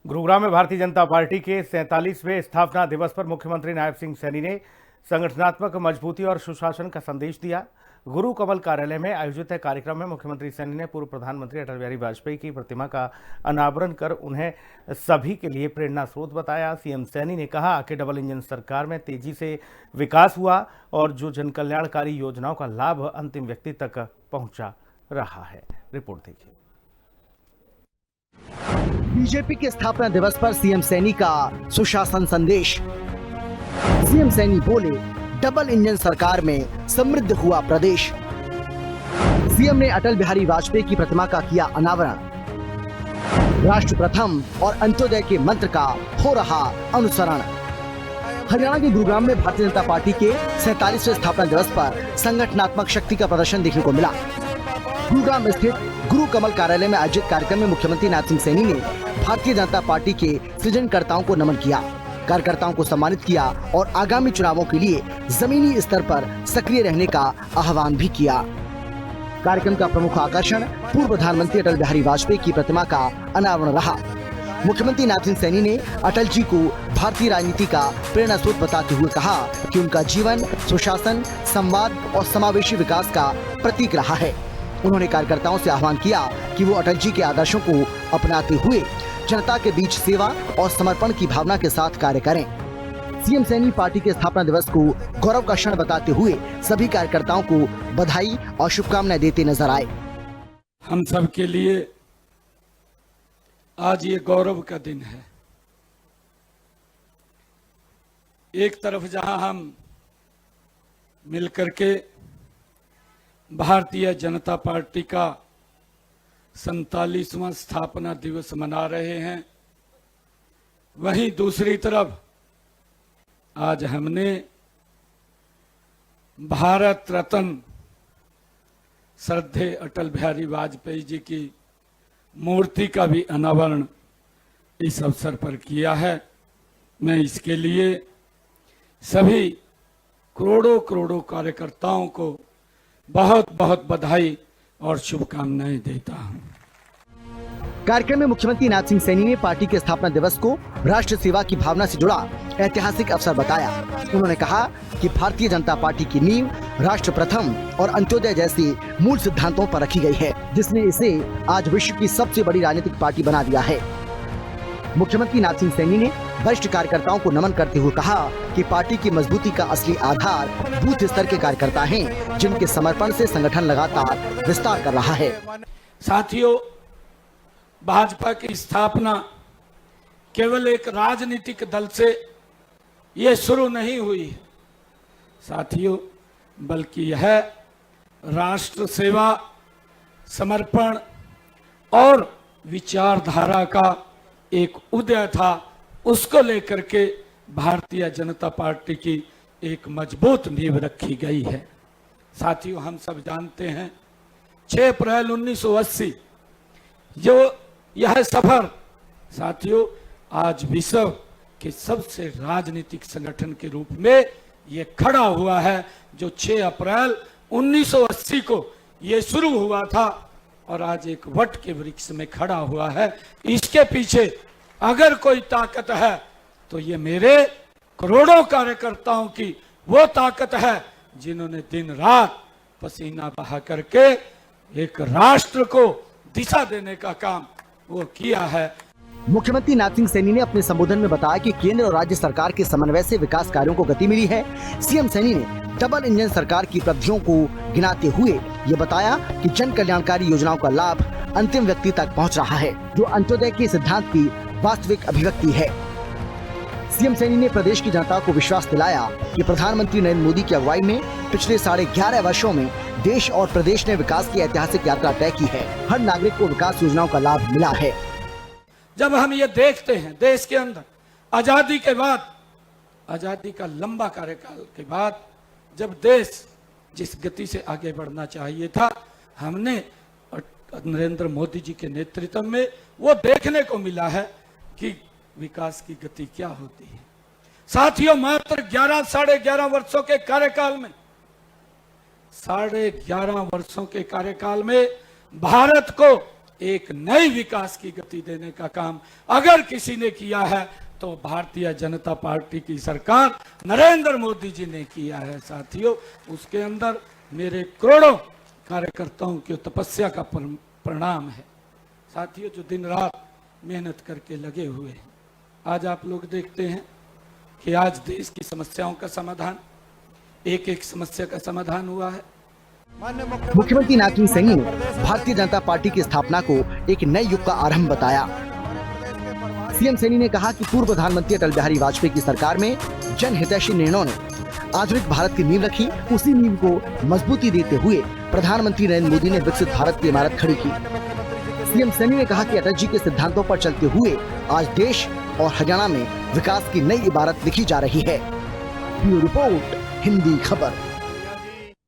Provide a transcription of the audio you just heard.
गुरुग्राम में भारतीय जनता पार्टी के 47वें स्थापना दिवस पर मुख्यमंत्री नायब सिंह सैनी ने संगठनात्मक मजबूती और सुशासन का संदेश दिया। गुरु कमल कार्यालय में आयोजित कार्यक्रम में मुख्यमंत्री सैनी ने पूर्व प्रधानमंत्री अटल बिहारी वाजपेयी की प्रतिमा का अनावरण कर उन्हें सभी के लिए प्रेरणा स्रोत बताया। सीएम सैनी ने कहा कि डबल इंजन सरकार में तेजी से विकास हुआ और जो जनकल्याणकारी योजनाओं का लाभ अंतिम व्यक्ति तक पहुंचा रहा है। रिपोर्ट देखिए। बीजेपी के स्थापना दिवस पर सीएम सैनी का सुशासन संदेश। सीएम सैनी बोले, डबल इंजन सरकार में समृद्ध हुआ प्रदेश। सीएम ने अटल बिहारी वाजपेयी की प्रतिमा का किया अनावरण। राष्ट्र प्रथम और अंत्योदय के मंत्र का हो रहा अनुसरण। हरियाणा के गुरुग्राम में भारतीय जनता पार्टी के 47वें स्थापना दिवस पर संगठनात्मक शक्ति का प्रदर्शन देखने को मिला। गुरुग्राम स्थित गुरु कमल कार्यालय में आयोजित कार्यक्रम में मुख्यमंत्री नायब सिंह सैनी ने भारतीय जनता पार्टी के सृजनकर्ताओं को नमन किया, कार्यकर्ताओं को सम्मानित किया और आगामी चुनावों के लिए जमीनी स्तर पर सक्रिय रहने का आह्वान भी किया। कार्यक्रम का प्रमुख आकर्षण पूर्व प्रधानमंत्री अटल बिहारी वाजपेयी की प्रतिमा का अनावरण रहा। मुख्यमंत्री नायब सिंह सैनी ने अटल जी को भारतीय राजनीति का प्रेरणा स्रोत बताते हुए कहा कि उनका जीवन सुशासन, संवाद और समावेशी विकास का प्रतीक रहा है। उन्होंने कार्यकर्ताओं से आह्वान किया कि वो अटल जी के आदर्शों को अपनाते हुए जनता के बीच सेवा और समर्पण की भावना के साथ कार्य करें। सीएम सैनी पार्टी के स्थापना दिवस को गौरव का क्षण बताते हुए सभी कार्यकर्ताओं को बधाई और शुभकामनाएं देते नजर आए। हम सब के लिए आज ये गौरव का दिन है। एक तरफ जहां हम मिलकर के भारतीय जनता पार्टी का 47वां स्थापना दिवस मना रहे हैं, वहीं दूसरी तरफ आज हमने भारत रत्न श्रद्धेय अटल बिहारी वाजपेयी जी की मूर्ति का भी अनावरण इस अवसर पर किया है। मैं इसके लिए सभी करोड़ों करोड़ों कार्यकर्ताओं को बहुत बहुत बधाई और शुभकामनाएं देता हूं। कार्यक्रम में मुख्यमंत्री नायब सिंह सैनी ने पार्टी के स्थापना दिवस को राष्ट्र सेवा की भावना से जुड़ा ऐतिहासिक अवसर बताया। उन्होंने कहा कि भारतीय जनता पार्टी की नींव राष्ट्र प्रथम और अंत्योदय जैसे मूल सिद्धांतों पर रखी गई है, जिसने इसे आज विश्व की सबसे बड़ी राजनीतिक पार्टी बना दिया है। मुख्यमंत्री नायब सिंह सैनी ने वरिष्ठ कार्यकर्ताओं को नमन करते हुए कहा कि पार्टी की मजबूती का असली आधार बूथ स्तर के कार्यकर्ता हैं, जिनके समर्पण से संगठन लगातार विस्तार कर रहा है। साथियों, भाजपा की स्थापना केवल एक राजनीतिक दल से ये शुरू नहीं हुई साथियों, बल्कि यह राष्ट्र सेवा, समर्पण और विचारधारा का एक उदय था। उसको लेकर के भारतीय जनता पार्टी की एक मजबूत नींव रखी गई है। साथियों, हम सब जानते हैं 6 अप्रैल 1980 जो यह सफर साथियों आज विश्व के सबसे राजनीतिक संगठन के रूप में ये खड़ा हुआ है। जो 6 अप्रैल 1980 को ये शुरू हुआ था और आज एक वट के वृक्ष में खड़ा हुआ है। इसके पीछे अगर कोई ताकत है तो ये मेरे करोड़ों कार्यकर्ताओं की वो ताकत है जिन्होंने दिन रात पसीना बहा करके एक राष्ट्र को दिशा देने का काम वो किया है। मुख्यमंत्री नायब सिंह सैनी ने अपने संबोधन में बताया कि केंद्र और राज्य सरकार के समन्वय से विकास कार्यों को गति मिली है। सीएम सैनी ने डबल इंजन सरकार की उपलब्धियों को गिनाते हुए ये बताया कि जन कल्याणकारी योजनाओं का लाभ अंतिम व्यक्ति तक पहुंच रहा है, जो अंत्योदय के सिद्धांत की वास्तविक अभिव्यक्ति है। सीएम सैनी ने प्रदेश की जनता को विश्वास दिलाया कि प्रधानमंत्री नरेंद्र मोदी की अगुवाई में पिछले 11.5 वर्षों में देश और प्रदेश ने विकास की ऐतिहासिक यात्रा तय की है। हर नागरिक को विकास योजनाओं का लाभ मिला है। जब हम ये देखते हैं देश के अंदर आजादी के बाद, आजादी का लंबा कार्यकाल के बाद, जब देश जिस गति से आगे बढ़ना चाहिए था, हमने नरेंद्र मोदी जी के नेतृत्व में वो देखने को मिला है कि विकास की गति क्या होती है। साथियों, मात्र 11-11.5 वर्षों के कार्यकाल में 11.5 वर्षों के कार्यकाल में भारत को एक नई विकास की गति देने का काम अगर किसी ने किया है तो भारतीय जनता पार्टी की सरकार नरेंद्र मोदी जी ने किया है। साथियों, उसके अंदर मेरे करोड़ों कार्यकर्ताओं की तपस्या का परिणाम है। साथियों, जो दिन रात मेहनत करके लगे हुए हैं, आज आप लोग देखते हैं कि आज देश की समस्याओं का समाधान, एक एक समस्या का समाधान हुआ है। मुख्यमंत्री नायब सिंह सैनी ने भारतीय जनता पार्टी की स्थापना को एक नए युग का आरंभ बताया। सीएम सैनी ने कहा कि पूर्व प्रधानमंत्री अटल बिहारी वाजपेयी की सरकार में जनहितैषी निर्णयों ने आधुनिक भारत की नींव रखी। उसी नींव को मजबूती देते हुए प्रधानमंत्री नरेंद्र मोदी ने विकसित भारत की इमारत खड़ी की। सीएम सैनी ने कहा कि अटल जी के सिद्धांतों पर चलते हुए आज देश और हरियाणा में विकास की नई इबारत लिखी जा रही है। ब्यूरो रिपोर्ट, हिंदी खबर।